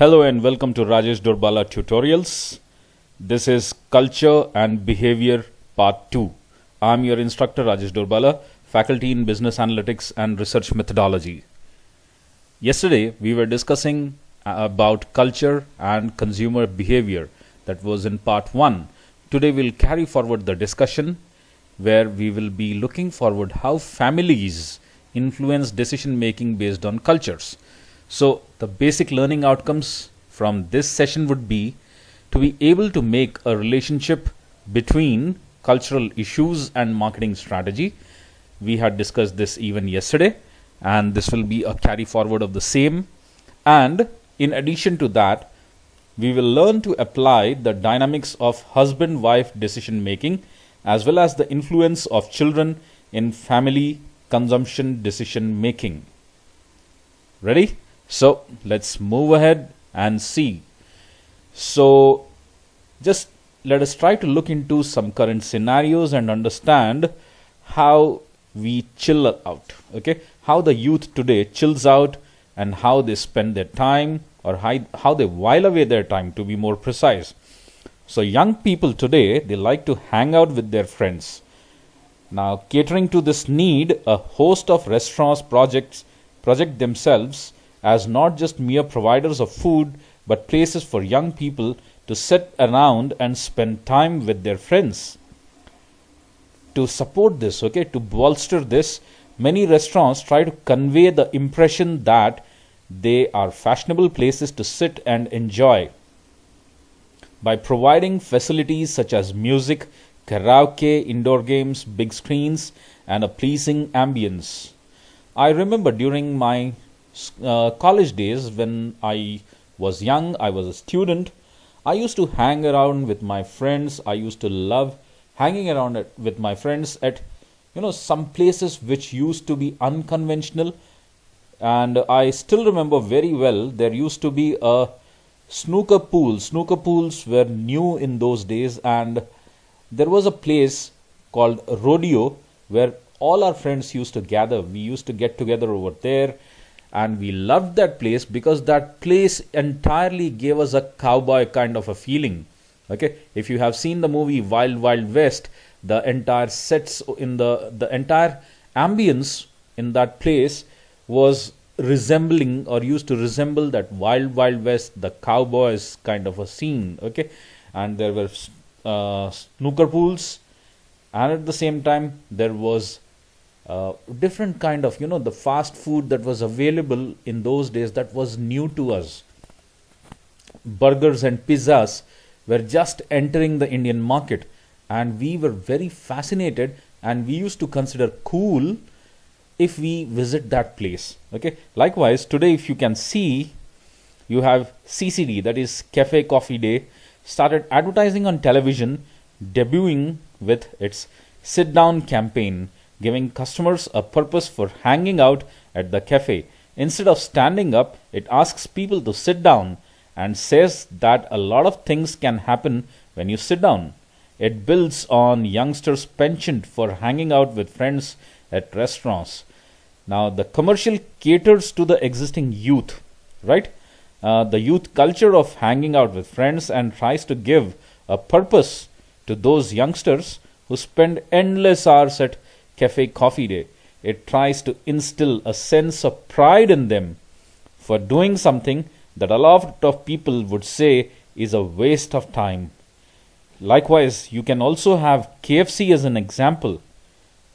Hello and welcome to Rajesh Dorbala Tutorials. This is Culture and Behavior Part 2. I'm your instructor Rajesh Dorbala, faculty in Business Analytics and Research Methodology. Yesterday we were discussing about culture and consumer behavior. That was in Part 1. Today we'll carry forward the discussion where we will be looking forward how families influence decision making based on cultures. So the basic learning outcomes from this session would be to be able to make a relationship between cultural issues and marketing strategy. We had discussed this even yesterday, and this will be a carry forward of the same. And in addition to that, we will learn to apply the dynamics of husband-wife decision making as well as the influence of children in family consumption decision making. Ready? So let's move ahead and see. So just let us try to look into some current scenarios and understand how we chill out. Okay, how the youth today chills out and how they spend their time, or how they while away their time, to be more precise. So young people today, they like to hang out with their friends. Now, catering to this need, a host of restaurants project themselves as not just mere providers of food, but places for young people to sit around and spend time with their friends. To support this, to bolster this, many restaurants try to convey the impression that they are fashionable places to sit and enjoy by providing facilities such as music, karaoke, indoor games, big screens, and a pleasing ambience. I remember during my college days, when I was young, I was a student, I used to hang around with my friends. I used to love hanging around with my friends at some places which used to be unconventional. And I still remember very well, there used to be a snooker pool. Snooker pools were new in those days, and there was a place called Rodeo where all our friends used to gather. We used to get together over there, and we loved that place because that place entirely gave us a cowboy kind of a feeling. If you have seen the movie Wild Wild West, the entire sets in the entire ambience in that place was resembling, or used to resemble, that Wild Wild West, the cowboys kind of a scene. And there were snooker pools, and at the same time there was different kind of the fast food that was available in those days that was new to us. Burgers and pizzas were just entering the Indian market, and we were very fascinated, and we used to consider cool if we visit that place. Likewise, today if you can see, you have CCD, that is Cafe Coffee Day, started advertising on television, debuting with its sit down campaign, giving customers a purpose for hanging out at the cafe. Instead of standing up, it asks people to sit down and says that a lot of things can happen when you sit down. It builds on youngsters' penchant for hanging out with friends at restaurants. Now, the commercial caters to the existing youth, right? The youth culture of hanging out with friends, and tries to give a purpose to those youngsters who spend endless hours at Cafe Coffee Day. It tries to instill a sense of pride in them for doing something that a lot of people would say is a waste of time. Likewise, you can also have KFC as an example,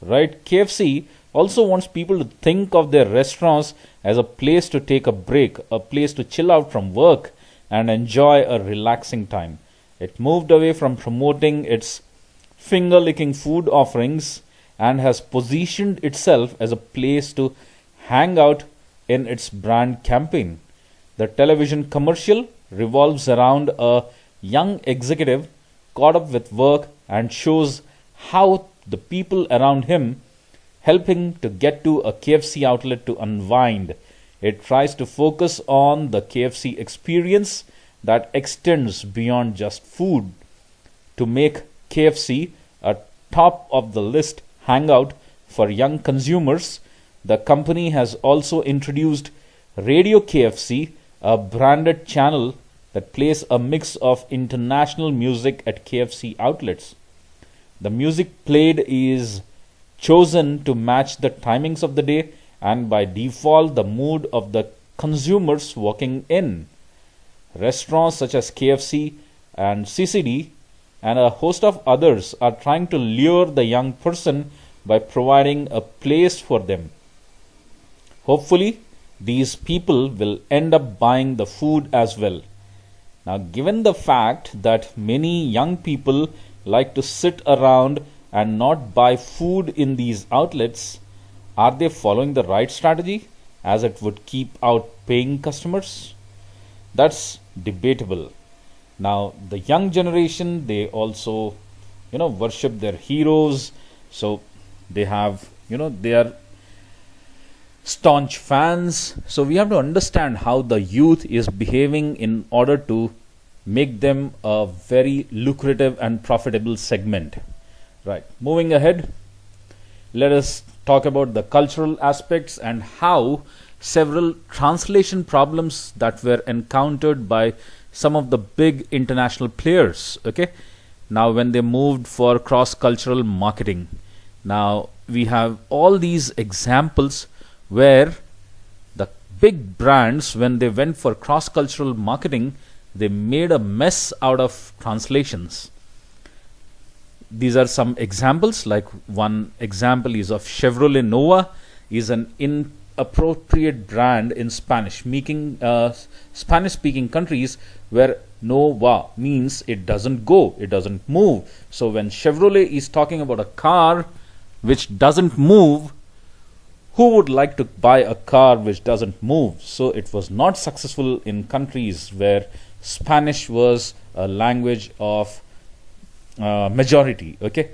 right? KFC also wants people to think of their restaurants as a place to take a break, a place to chill out from work and enjoy a relaxing time. It moved away from promoting its finger-licking food offerings and has positioned itself as a place to hang out in its brand campaign. The television commercial revolves around a young executive caught up with work and shows how the people around him help him to get to a KFC outlet to unwind. It tries to focus on the KFC experience that extends beyond just food to make KFC a top of the list hangout for young consumers. The company has also introduced Radio KFC, a branded channel that plays a mix of international music at KFC outlets. The music played is chosen to match the timings of the day and by default the mood of the consumers walking in. Restaurants such as KFC and CCD and a host of others are trying to lure the young person by providing a place for them. Hopefully, these people will end up buying the food as well. Now, given the fact that many young people like to sit around and not buy food in these outlets, are they following the right strategy as it would keep out paying customers? That's debatable. Now, the young generation, they also, worship their heroes. So they have, they are staunch fans. So we have to understand how the youth is behaving in order to make them a very lucrative and profitable segment. Right. Moving ahead, let us talk about the cultural aspects and how several translation problems that were encountered by some of the big international players. Okay. Now, when they moved for cross-cultural marketing, now we have all these examples where the big brands, when they went for cross-cultural marketing, they made a mess out of translations. These are some examples. Like one example is of Chevrolet Nova, is an inappropriate brand in Spanish-speaking countries, where Nova means it doesn't go, it doesn't move. So when Chevrolet is talking about a car which doesn't move, who would like to buy a car which doesn't move? So it was not successful in countries where Spanish was a language of majority. Okay.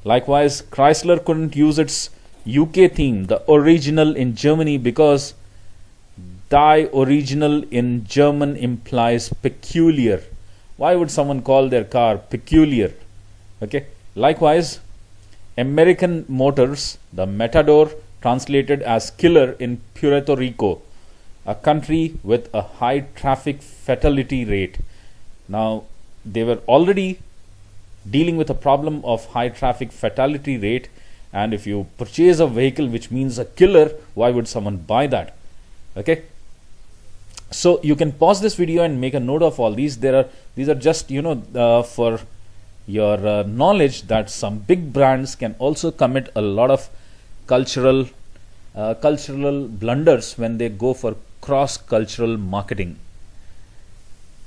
Likewise, Chrysler couldn't use its UK theme, the original, in Germany, because Die Original in German implies peculiar. Why would someone call their car peculiar? Okay. Likewise, American Motors, the Matador, translated as killer in Puerto Rico, a country with a high traffic fatality rate. Now, they were already dealing with a problem of high traffic fatality rate, and if you purchase a vehicle which means a killer, why would someone buy that? Okay. So you can pause this video and make a note of all these. These are just for your knowledge that some big brands can also commit a lot of cultural blunders when they go for cross-cultural marketing.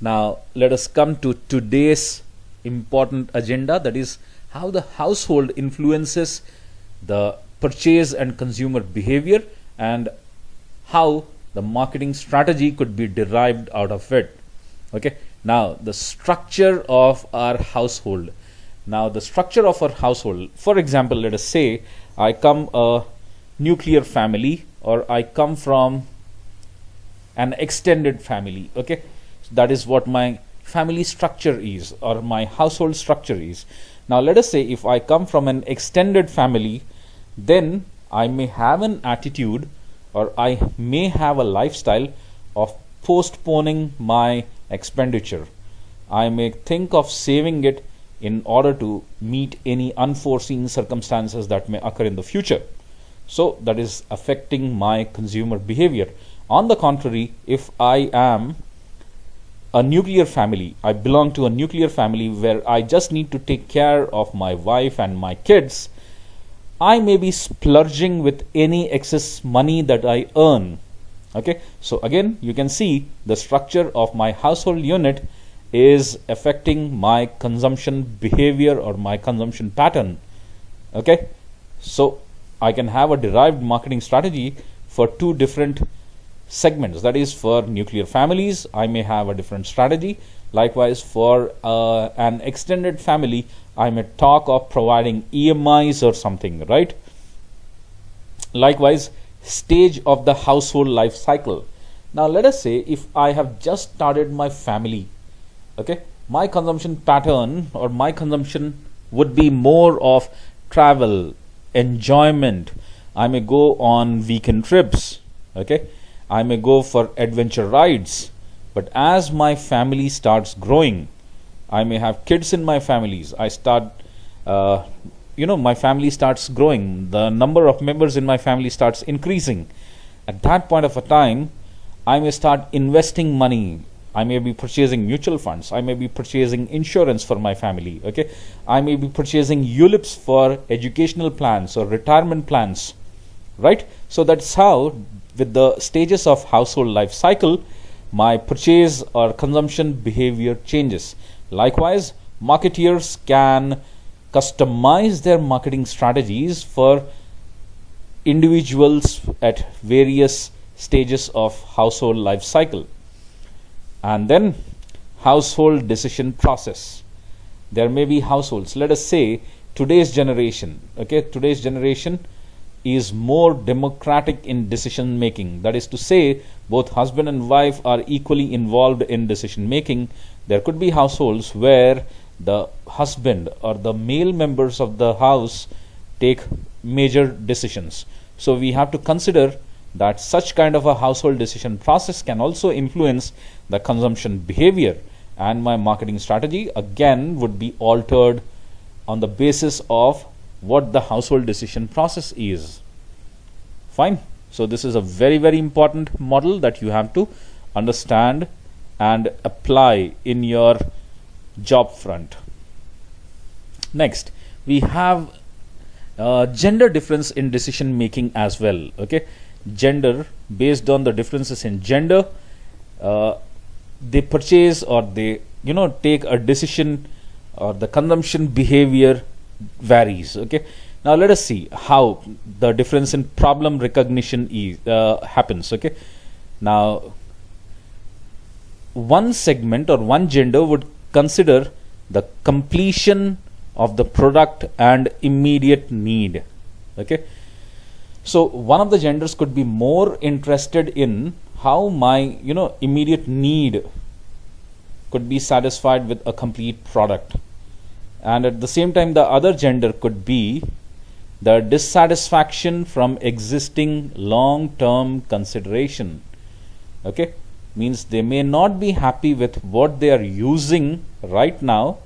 Now, let us come to today's important agenda, that is how the household influences the purchase and consumer behavior and how the marketing strategy could be derived out of it. Okay. Now, the structure of our household. Now, the structure of our household, for example, let us say I come a nuclear family, or I come from an extended family. Okay. That is what my family structure is, or my household structure is. Now, let us say if I come from an extended family, then I may have an attitude, or I may have a lifestyle of postponing my expenditure. I may think of saving it in order to meet any unforeseen circumstances that may occur in the future. So that is affecting my consumer behavior. On the contrary, if I am a nuclear family, I belong to a nuclear family where I just need to take care of my wife and my kids, I may be splurging with any excess money that I earn. Okay, so again, you can see the structure of my household unit is affecting my consumption behavior or my consumption pattern. Okay, so I can have a derived marketing strategy for two different segments. That is, for nuclear families, I may have a different strategy. Likewise, for an extended family, I may talk of providing EMIs or something, right? Likewise, stage of the household life cycle. Now, let us say if I have just started my family, okay, my consumption pattern or my consumption would be more of travel, enjoyment. I may go on weekend trips, okay. I may go for adventure rides. But as my family starts growing, I may have kids in my families. My family starts growing. The number of members in my family starts increasing. At that point of a time, I may start investing money. I may be purchasing mutual funds. I may be purchasing insurance for my family. Okay, I may be purchasing ULIPs for educational plans or retirement plans. Right? So that's how, with the stages of household life cycle, my purchase or consumption behavior changes. Likewise, marketeers can customize their marketing strategies for individuals at various stages of household life cycle. And then household decision process. There may be households, let us say today's generation is more democratic in decision making. That is to say, both husband and wife are equally involved in decision making. There could be households where the husband or the male members of the house take major decisions. So we have to consider that such kind of a household decision process can also influence the consumption behavior, and my marketing strategy again would be altered on the basis of what the household decision process is. Fine. So this is a very, very important model that you have to understand and apply in your job front. Next, we have gender difference in decision making as well. Okay, gender, based on the differences in gender, they purchase or they take a decision, or the consumption behavior varies. Okay, now let us see how the difference in problem recognition happens. Okay, now one segment or one gender would consider the completion of the product and immediate need. Okay, so one of the genders could be more interested in how my immediate need could be satisfied with a complete product, and at the same time the other gender could be the dissatisfaction from existing long-term consideration. Okay, means they may not be happy with what they are using right now,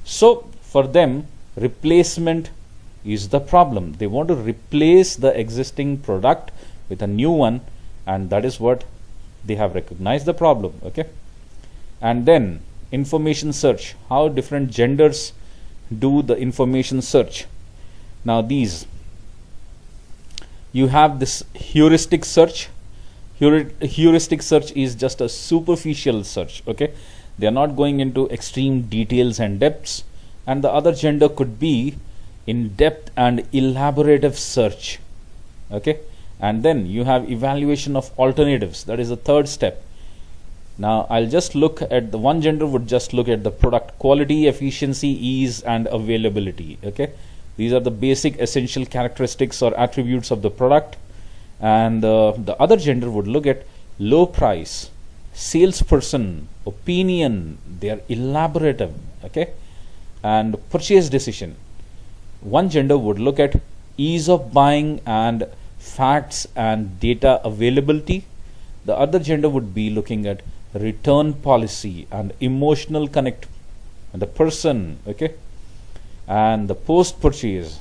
so for them replacement is the problem. They want to replace the existing product with a new one, and that is what they have recognized the problem. Okay, and then information search, how different genders do the information search. Now these, you have this heuristic search. Heuristic search is just a superficial search. Okay, they are not going into extreme details and depths, and the other gender could be in depth and elaborative search. Okay, and then you have evaluation of alternatives. That is the third step. Now I'll just look at the one gender would just look at the product quality, efficiency, ease and availability. Okay, these are the basic essential characteristics or attributes of the product, and the other gender would look at low price, salesperson, opinion. They are elaborative. Okay, and purchase decision. One gender would look at ease of buying and facts and data availability. The other gender would be looking at return policy and emotional connect and the person. Okay, and the post purchase,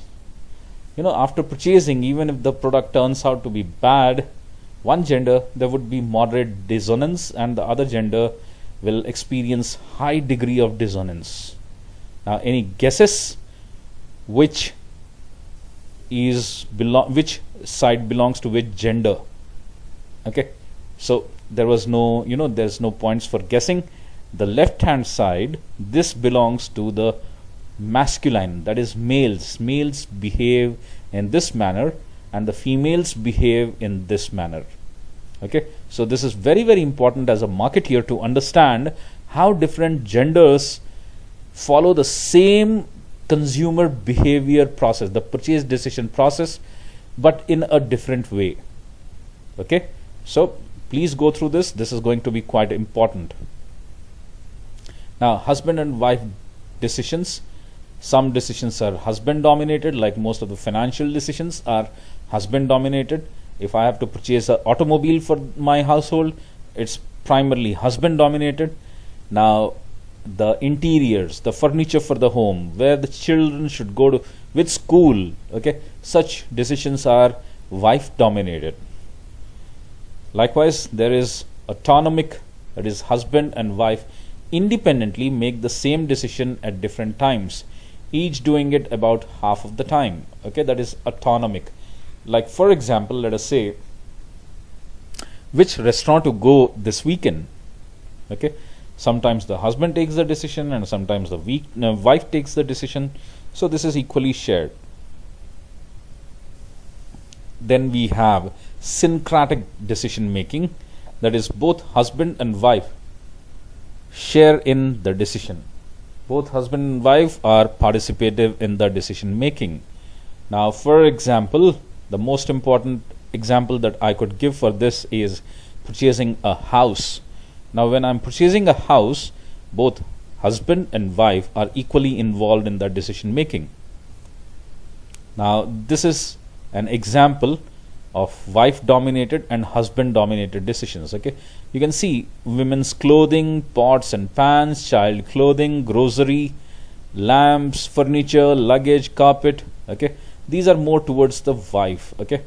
after purchasing, even if the product turns out to be bad, one gender there would be moderate dissonance, and the other gender will experience high degree of dissonance. Now any guesses which side belongs to which gender? Okay, so there was no there's no points for guessing. The left hand side, this belongs to the masculine, that is males behave in this manner and the females behave in this manner. Okay, so this is very, very important as a marketeer to understand how different genders follow the same consumer behavior process, the purchase decision process, but in a different way. Okay, so please go through this. This is going to be quite important. Now, husband and wife decisions. Some decisions are husband dominated, like most of the financial decisions are husband dominated. If I have to purchase an automobile for my household, it's primarily husband dominated. Now, the interiors, the furniture for the home, where the children should go to, which school, okay, such decisions are wife dominated. Likewise, there is autonomic, that is husband and wife independently make the same decision at different times, each doing it about half of the time, okay, that is autonomic. Like for example, let us say which restaurant to go this weekend, okay. Sometimes the husband takes the decision and sometimes the wife takes the decision, so this is equally shared. Then we have syncretic decision making, that is both husband and wife share in the decision. Both husband and wife are participative in the decision making. Now, for example, the most important example that I could give for this is purchasing a house. Now, when I'm purchasing a house, both husband and wife are equally involved in the decision making. Now, this is an example of wife dominated and husband dominated decisions, okay. You can see women's clothing, pots and pans, child clothing, grocery, lamps, furniture, luggage, carpet, okay. These are more towards the wife, okay.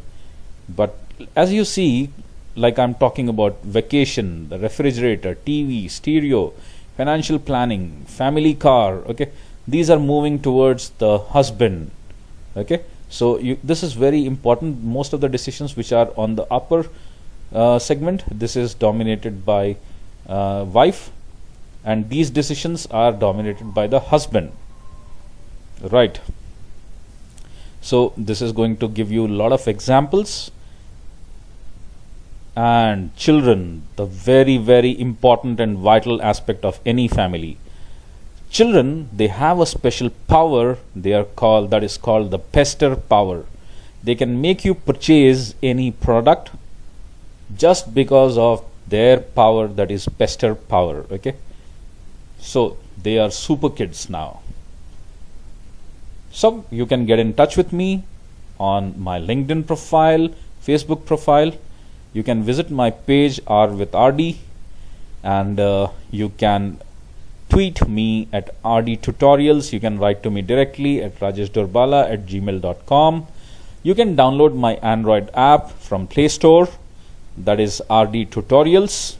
But as you see, like I'm talking about vacation, the refrigerator, TV, stereo, financial planning, family car, okay, these are moving towards the husband, okay. So this is very important. Most of the decisions which are on the upper segment, this is dominated by wife, and these decisions are dominated by the husband, right. So this is going to give you a lot of examples. And children, the very, very important and vital aspect of any family. Children, they have a special power, that is called the pester power. They can make you purchase any product just because of their power, that is pester power, okay. So they are super kids now. So you can get in touch with me on my LinkedIn profile, Facebook profile. You can visit my page R with RD, and you can tweet me at RD Tutorials. You can write to me directly at rajeshdorbala@gmail.com. You can download my Android app from Play Store, that is RD Tutorials.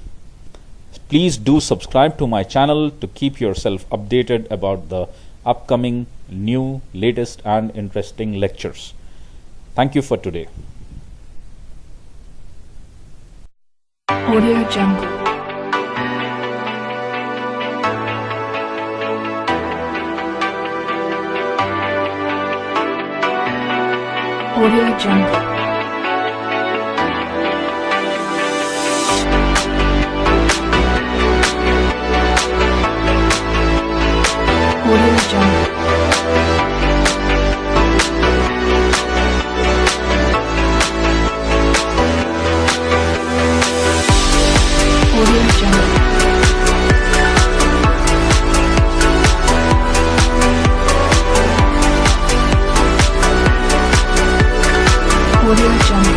Please do subscribe to my channel to keep yourself updated about the upcoming new, latest and interesting lectures. Thank you for today. Audio Jungle. Audio Jungle. Audio Jungle. Audio Jungle. Audio Jungle.